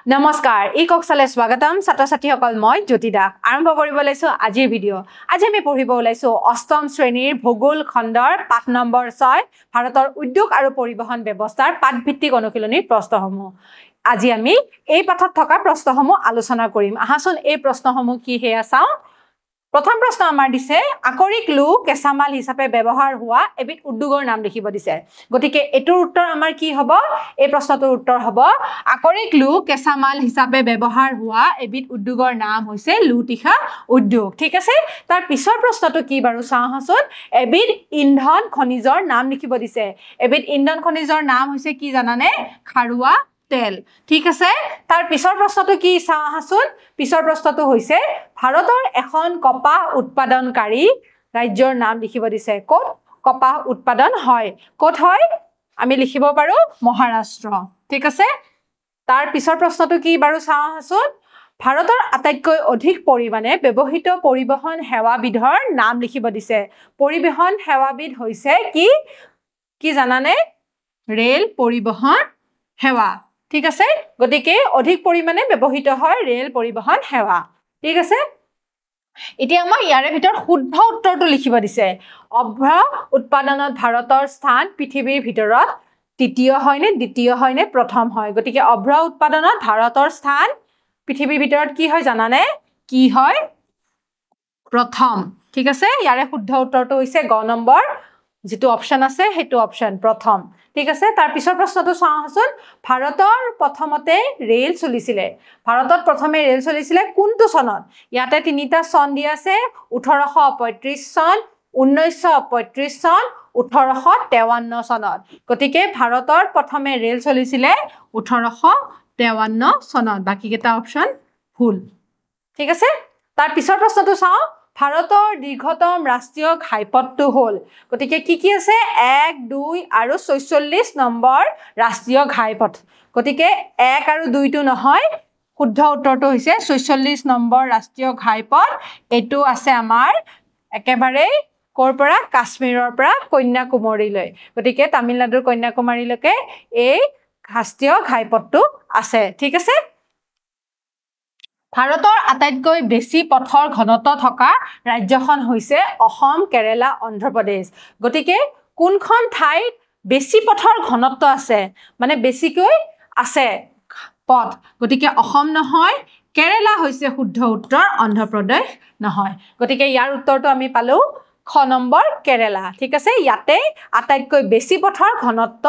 নমস্কাৰ এই কক্সালে স্বাগতম ছাত্ৰ-ছাত্ৰীসকল মই জ্যোতি দাস আৰম্ভ কৰিব লৈছো আজিৰ ভিডিঅ' আজি আমি পঢ়িব ওলাইছো অষ্টম শ্ৰেণীৰ ভূগোল খণ্ডৰ পাঠ নম্বৰ 6 ভাৰতৰ উদ্যোগ আৰু পৰিবহণ ব্যৱস্থাৰ পাঠভিত্তিক অনুশীলনীৰ প্ৰশ্নসমূহ আজি আমি এই পাঠত থকা প্ৰশ্নসমূহ আলোচনা কৰিম আহাচোন এই প্ৰশ্নসমূহ কি হেয়া চাও প্ৰথম প্ৰশ্ন আমাৰ দিছে আকৰিক লু কেঁচামাল হিচাপে ব্যৱহাৰ হোৱা এবিধ উদ্যোগৰ নাম লিখিব দিছে গতিকে এটোৰ উত্তৰ আমাৰ কি হ'ব এই প্ৰশ্নটোৰ উত্তৰ হ'ব আকৰিক লু কেঁচামাল হিচাপে ব্যৱহাৰ হোৱা এবিধ উদ্যোগৰ নাম হৈছে লুটিখা উদ্যোগ ঠিক আছে তাৰ পিছৰ প্ৰশ্নটো কি বাৰু চাওঁহাচোন এবিধ ইন্ধন খনিজৰ নাম লিখিব দিছে এবিধ ইন্ধন খনিজৰ নাম হৈছে কি জানানে খাৰুৱা তেল ঠিক আছে তাৰ পিছৰ প্ৰশ্নটো কি চাওঁহাচোন পিছৰ প্ৰশ্নটো হৈছে ভাৰতৰ এখন কপাহ উৎপাদনকাৰী ৰাজ্যৰ নাম লিখিব দিছে ক'ত কপাহ উৎপাদন হয় ক'ত হয় আমি লিখিব পাৰো মহাৰাষ্ট্ৰ ঠিক আছে তাৰ পিছৰ প্ৰশ্নটো কি বাৰু চাওঁহাচোন ভাৰতৰ আটাইতকৈ অধিক পৰিমাণে ব্যৱহৃত পৰিবহণ সেৱাবিধৰ নাম লিখিব দিছে পৰিবহণ সেৱাবিধ হৈছে কি জানানে ৰেল পৰিবহণ সেৱা ঠিক আছে গতিকে অধিক পৰিমাণে ব্যৱহৃত হয় ৰেল পৰিবহণ সেৱা ঠিক আছে এতিয়া আমাৰ ইয়াৰে ভিতৰত শুদ্ধ উত্তৰটো লিখিব দিছে অভ্ৰ উৎপাদনত ভাৰতৰ স্থান পৃথিৱীৰ ভিতৰত তৃতীয় হয় নে দ্বিতীয় হয় নে প্ৰথম হয় গতিকে অভ্ৰ উৎপাদনত ভাৰতৰ স্থান পৃথিৱীৰ ভিতৰত কি হয় জানানে কি হয় প্ৰথম ঠিক আছে ইয়াৰে শুদ্ধ উত্তৰটো হৈছে গ নম্বৰ যেটো অপচন আছে হেতু অপচন প্ৰথম ঠিক আছে তাৰ পিছৰ প্ৰশ্নটো চাওঁহাচোন ভাৰতৰ প্ৰথমতে ৰেল চলিছিলে ভাৰতত প্ৰথমে ৰেল চলিছিলে কোনটো চনত ইয়াতে তিনিটা চন দি আছে 1835 চন 1935 চন 1853 চনত গতিকে ভাৰতৰ প্ৰথমে ৰেল চলিছিলে 1853 চনত বাকি কেটা অপচন ভুল ঠিক আছে তাৰ পিছৰ প্ৰশ্নটো চাও ভাৰতৰ দীৰ্ঘতম ৰাষ্ট্ৰীয় ঘাইপথটো হল গতিকে কি আছে 1 2 আৰু 46 নম্বৰ ৰাষ্ট্ৰীয় ঘাইপথ গতিকে 1 আৰু 2 টো নহয় শুদ্ধ উত্তৰটো হৈছে 46 নম্বৰ ৰাষ্ট্ৰীয় ঘাইপথ এটো আছে আমাৰ একেবাৰে কৰ পৰা কাশ্মীৰৰ পৰা কন্যাকুমাৰীলৈ গতিকে তামিলনাডুৰ কন্যাকুমাৰীলৈকে এই ৰাষ্ট্ৰীয় ঘাইপথটো আছে ঠিক আছে ভাৰতৰ আটাইতকৈ বেছি পথৰ ঘনত্ব থকা ৰাজ্যখন হৈছে অসম কেৰালা অন্ধ্ৰ প্ৰদেশ গতিকে কোনখন ঠাইত বেছি পথৰ ঘনত্ব আছে মানে বেছিকৈ আছে পথ গতিকে অসম নহয় কেৰালা হৈছে শুদ্ধ উত্তৰ অন্ধ্ৰ প্ৰদেশ নহয় গতিকে ইয়াৰ উত্তৰটো আমি পালো খ নম্বৰ কেৰালা ঠিক আছে ইয়াতে আটাইতকৈ বেছি পথৰ ঘনত্ব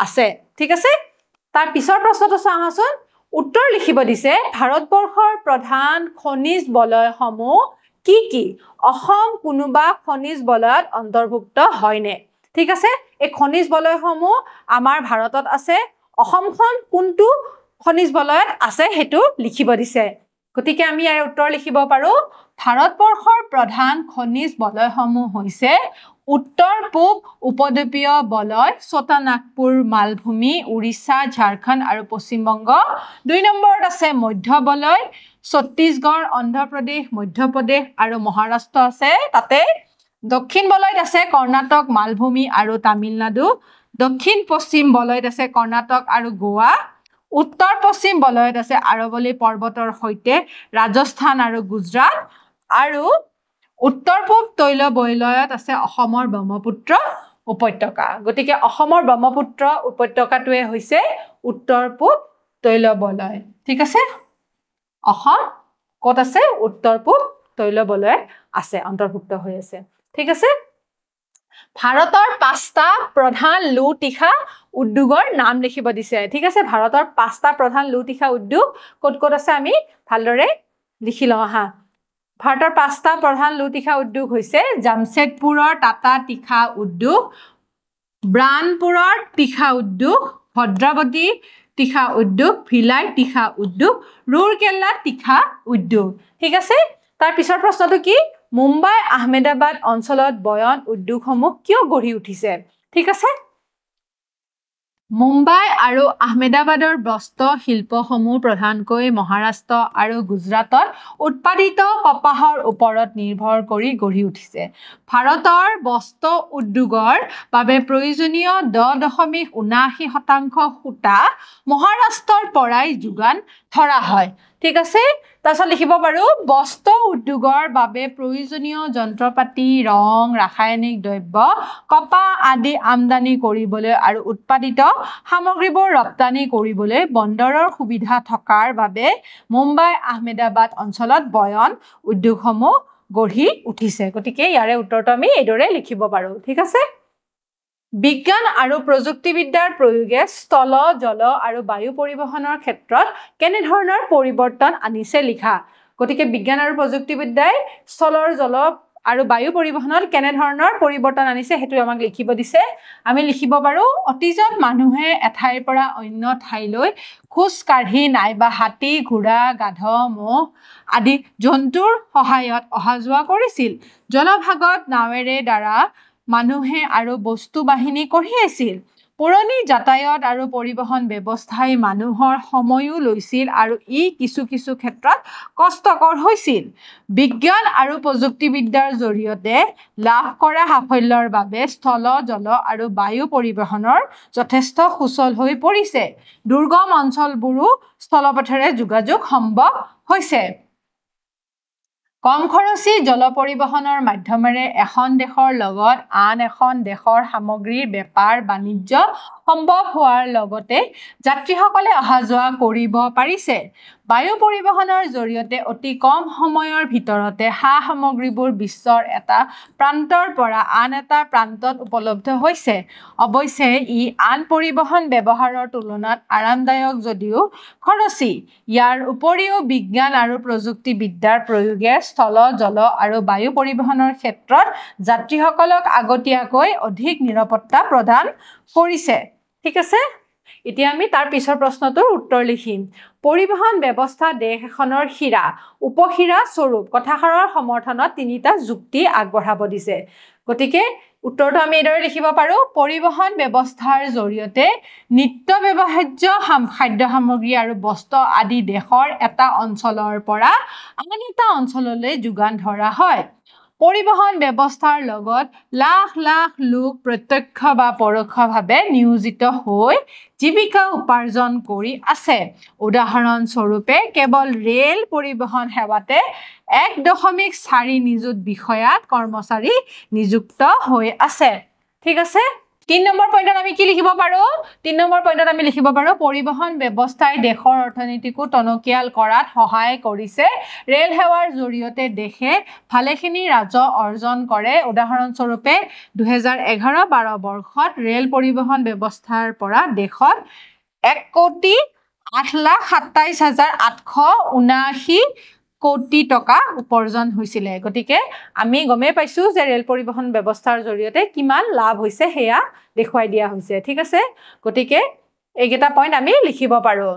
আছে ঠিক আছে তাৰ পিছৰ প্ৰশ্নটো চাওঁহাচোন উত্তৰ লিখিব দিছে ভাৰতবৰ্ষৰ প্ৰধান খনিজ বলয়সমূহ কি অসম কোনোবা খনিজ বলয়ত অন্তৰ্ভুক্ত হয়নে ঠিক আছে এই খনিজ বলয়সমূহ আমাৰ ভাৰতত আছে অসমখন কোনটো খনিজ বলয়ত আছে হেতু লিখিব দিছে গতিকে আমি ইয়াৰ উত্তৰ লিখিব পাৰো ভাৰতবৰ্ষৰ প্ৰধান খনিজ বলয়সমূহ হৈছে উত্তৰ পূব উপদ্বীপীয় বলয় ছোটানাগপুৰ মালভূমি উৰিষ্যা ঝাৰখণ্ড আৰু পশ্চিম বংগ 2 নম্বৰত আছে মধ্য বলয় ছত্তীশগড় অন্ধ্ৰ প্ৰদেশ মধ্য প্ৰদেশ আৰু মহাৰাষ্ট্ৰ আছে তাতে দক্ষিণ বলয়ত আছে কৰ্ণাটক মালভূমি আৰু তামিলনাডু দক্ষিণ পশ্চিম বলয়ত আছে কৰ্ণাটক আৰু গোৱা উত্তৰ পশ্চিম বলয়ত আছে আৰৱলী পৰ্বতৰ সৈতে ৰাজস্থান আৰু গুজৰাট আৰু উত্তৰ পূব তৈল বলয়ত আছে অসমৰ ব্ৰহ্মপুত্ৰ উপত্যকা গতিকে অসমৰ ব্ৰহ্মপুত্ৰ উপত্যকাটোৱে হৈছে উত্তৰ পূব তৈল বলয় ঠিক আছে অসম ক'ত আছে উত্তৰ পূব তৈল বলয় আছে অন্তৰ্ভুক্ত হৈ আছে ঠিক আছে ভাৰতৰ 5টা প্ৰধান লুটিখা উদ্যোগৰ নাম লিখিব দিছে ঠিক আছে ভাৰতৰ 5টা প্ৰধান লুটিখা উদ্যোগ ক'ত আছে আমি ভালদৰে লিখি লওঁ হা ভাৰতৰ 5টা প্ৰধান লুটিখা উদ্যোগ হৈছে জামশেদপুৰৰ টাটা তীখা উদ্যোগ ব্ৰানপুৰৰ তীখা উদ্যোগ ভদ্ৰাৱতী তীখা উদ্যোগ ভিলাই তীখা উদ্যোগ ৰুৰকেলা তীখা উদ্যোগ ঠিক আছে তাৰ পিছৰ প্ৰশ্নটো কি মুম্বাই আহমেদাবাদ অঞ্চলত বয়ন উদ্যোগসমূহ কিয় গঢ়ি উঠিছে ঠিক আছে মুম্বাই আৰু আহমেদাবাদৰ বস্ত্ৰ শিল্পসমূহ প্ৰধানকৈ মহাৰাষ্ট্ৰ আৰু গুজৰাটত উৎপাদিত কপাহৰ ওপৰত নিৰ্ভৰ কৰি গঢ়ি উঠিছে ভাৰতৰ বস্ত্ৰ উদ্যোগৰ বাবে প্ৰয়োজনীয় 10.79% সূতা মহাৰাষ্ট্ৰৰ পৰাই যোগান ধৰা হয় ঠিক আছে তাৰছত লিখিব পাৰো বস্ত্ৰ উদ্যোগৰ বাবে প্ৰয়োজনীয় যন্ত্ৰপাতি ৰং ৰাসায়নিক দ্ৰব্য কপাহ আদি আমদানি কৰিবলৈ আৰু উৎপাদিত সামগ্ৰীবোৰ ৰপ্তানি কৰিবলৈ বন্দৰৰ সুবিধা থকাৰ বাবে মুম্বাই আহমেদাবাদ অঞ্চলত বয়ন উদ্যোগসমূহ গঢ়ি উঠিছে গতিকে ইয়াৰে উত্তৰটো আমি এইদৰে লিখিব পাৰো ঠিক আছে বিজ্ঞান আৰু প্ৰযুক্তিবিদ্যাৰ প্ৰয়োগে স্থল জল আৰু বায়ু পৰিবহনৰ ক্ষেত্ৰত কেনে ধৰণৰ পৰিৱৰ্তন আনিছে লিখা গতিকে বিজ্ঞান আৰু প্ৰযুক্তিবিদ্যাই স্থলৰ জল আৰু বায়ু পৰিবহনত কেনে ধৰণৰ পৰিৱৰ্তন আনিছে হেতু আমাক লিখিব দিছে আমি লিখিব পাৰো অতীজত মানুহে এঠাইৰ পৰা অন্য ঠাইলৈ খোজ কাঢ়ি নাইবা হাতী ঘোঁৰা গাধ মহ আদি জন্তুৰ সহায়ত অহা যোৱা কৰিছিল জলভাগত নাৱেৰে দ্বাৰা মানুহে আৰু বস্তু বাহিনী কঢ়িয়াইছিল পুৰণি যাতায়াত আৰু পৰিবহন ব্যৱস্থাই মানুহৰ সময়ও লৈছিল আৰু ই কিছু কিছু ক্ষেত্ৰত কষ্টকৰ হৈছিল বিজ্ঞান আৰু প্ৰযুক্তিবিদ্যাৰ জৰিয়তে লাভ কৰা সাফল্যৰ বাবে স্থল জল আৰু বায়ু পৰিবহনৰ যথেষ্ট সুচল হৈ পৰিছে দুৰ্গম অঞ্চলবোৰো স্থলপথেৰে যোগাযোগ সম্ভৱ হৈছে কম খৰচী জল পৰিবহনৰ মাধ্যমেৰে এখন দেশৰ লগত আন এখন দেশৰ সামগ্ৰীৰ বেপাৰ বাণিজ্য সম্ভৱ হোৱাৰ লগতে যাত্ৰীসকলে অহা যোৱা কৰিব পাৰিছে বায়ু পৰিবহনৰ জৰিয়তে অতি কম সময়ৰ ভিতৰতে সামগ্ৰীবোৰ বিশ্বৰ এটা প্ৰান্তৰ পৰা আন এটা প্ৰান্তত উপলব্ধ হৈছে অৱশ্যে ই আন পৰিবহন ব্যৱহাৰৰ তুলনাত আৰামদায়ক যদিও খৰচী ইয়াৰ উপৰিও বিজ্ঞান আৰু প্ৰযুক্তিবিদ্যাৰ প্ৰয়োগে স্থল জল আৰু বায়ু পৰিবহনৰ ক্ষেত্ৰত যাত্ৰীসকলক আগতীয়াকৈ অধিক নিৰাপত্তা প্ৰদান কৰিছে ঠিক আছে এতিয়া আমি তাৰ পিছৰ প্ৰশ্নটোৰ উত্তৰ লিখিম পৰিবহন ব্যৱস্থা দেশ এখনৰ শিৰা উপশিৰা স্বৰূপ কথাষাৰৰ সমৰ্থনত তিনিটা যুক্তি আগবঢ়াব দিছে গতিকে উত্তৰটো আমি এইদৰে লিখিব পাৰো পৰিবহন ব্যৱস্থাৰ জৰিয়তে নিত্য ব্যৱহাৰ্য খাদ্য সামগ্ৰী আৰু বস্ত্ৰ আদি দেশৰ এটা অঞ্চলৰ পৰা আন এটা অঞ্চললৈ যোগান ধৰা হয় পৰিবহন ব্যৱস্থাৰ লগত লাখ লাখ লোক প্ৰত্যক্ষ বা পৰোক্ষভাৱে নিয়োজিত হৈ জীৱিকা উপাৰ্জন কৰি আছে উদাহৰণ স্বৰূপে কেৱল ৰেল পৰিবহন সেৱাতে 1.4 নিযুত বিষয়াত কৰ্মচাৰী নিযুক্ত হৈ আছে ঠিক আছে 3 নম্বৰ পইণ্টত আমি কি লিখিব পাৰো 3 নম্বৰ পইণ্টত আমি লিখিব পাৰো পৰিবহন ব্যৱস্থাই দেশৰ অৰ্থনীতিকো টনকিয়াল কৰাত সহায় কৰিছে ৰেল সেৱাৰ জৰিয়তে দেশে ভালেখিনি ৰাজহ অৰ্জন কৰে উদাহৰণ স্বৰূপে 2011-12 বৰ্ষত ৰেল পৰিবহন ব্যৱস্থাৰ পৰা দেশত 1,08,27,879 কোটি টকা উপাৰ্জন হৈছিল গতিকে আমি গমে পাইছো যে ৰেল পৰিবহন ব্যৱস্থাৰ জৰিয়তে কিমান লাভ হৈছে হেয়া দেখুৱাই দিয়া হৈছে ঠিক আছে গতিকে এইকেইটা পইণ্ট আমি লিখিব পাৰো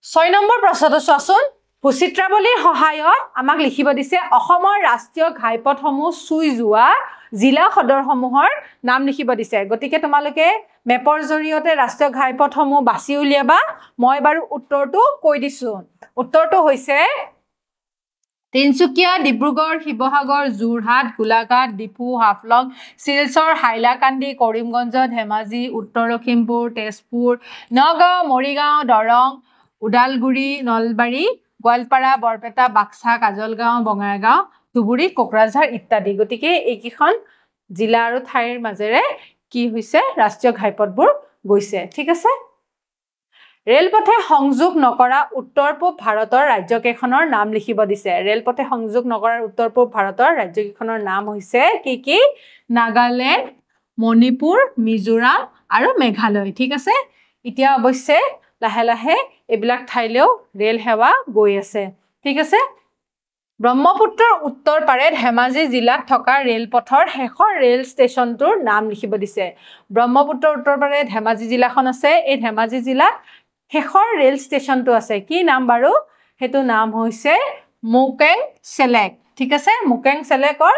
6 নম্বৰ প্ৰশ্নটো চোৱাচোন ভূচিত্ৰাৱলীৰ সহায়ত আমাক লিখিব দিছে অসমৰ ৰাষ্ট্ৰীয় ঘাইপথসমূহ চুই যোৱা জিলা সদৰসমূহৰ নাম লিখিব দিছে গতিকে তোমালোকে মেপৰ জৰিয়তে ৰাষ্ট্ৰীয় ঘাইপথসমূহ বাছি উলিয়াবা মই বাৰু উত্তৰটো কৈ দিছো উত্তৰটো হৈছে তিনচুকীয়া ডিব্ৰুগড় শিৱসাগৰ যোৰহাট গোলাঘাট ডিফু হাফলং শিলচৰ হাইলাকান্দি কৰিমগঞ্জ ধেমাজি উত্তৰ লখিমপুৰ তেজপুৰ নগাঁও মৰিগাঁও দৰং উদালগুৰি নলবাৰী গোৱালপাৰা বৰপেটা বাক্সা কাজলগাঁও বঙাইগাঁও ধুবুৰী কোকৰাঝাৰ ইত্যাদি গতিকে এইকেইখন জিলা আৰু ঠাইৰ মাজেৰে কি হৈছে ৰাষ্ট্ৰীয় ঘাইপথবোৰ গৈছে ঠিক আছে ৰেলপথে সংযোগ নকৰা উত্তৰ পূব ভাৰতৰ ৰাজ্যকেইখনৰ নাম লিখিব দিছে ৰেলপথে সংযোগ নকৰা উত্তৰ পূব ভাৰতৰ ৰাজ্যকেইখনৰ নাম হৈছে কি নাগালেণ্ড মণিপুৰ মিজোৰাম আৰু মেঘালয় ঠিক আছে এতিয়া অৱশ্যে লাহে লাহে এইবিলাক ঠাইলেও ৰেল সেৱা গৈ আছে ঠিক আছে ব্ৰহ্মপুত্ৰৰ উত্তৰ পাৰে ধেমাজি জিলাত থকা ৰেলপথৰ শেষৰ ৰেল ষ্টেচনটোৰ নাম লিখিব দিছে ব্ৰহ্মপুত্ৰৰ উত্তৰ পাৰে ধেমাজি জিলাখন আছে এই ধেমাজি জিলাত শেষৰ ৰেল ষ্টেচনটো আছে কি নাম বাৰু হেতু নাম হৈছে মুকেং সেলেক ঠিক আছে মুকেং সেলেকৰ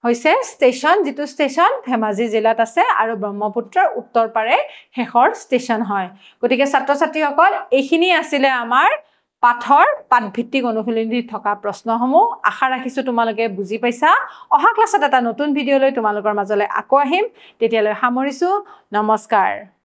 হৈছে ষ্টেচন যেটো ষ্টেচন ধেমাজি জিলাত আছে আৰু ব্ৰহ্মপুত্ৰৰ উত্তৰ পাৰে শেষৰ ষ্টেচন হয় গতিকে ছাত্ৰ ছাত্ৰীসকল এইখিনি আছিল আমাৰ পাঠৰ পাঠভিত্তিক অনুশীলনী থকা প্ৰশ্নসমূহ আশা ৰাখিছো তোমালোকে বুজি পাইছা অহা ক্লাছত এটা নতুন ভিডিঅ লৈ তোমালোকৰ মাজলৈ আকৌ আহিম তেতিয়ালৈ সামৰিছো নমস্কাৰ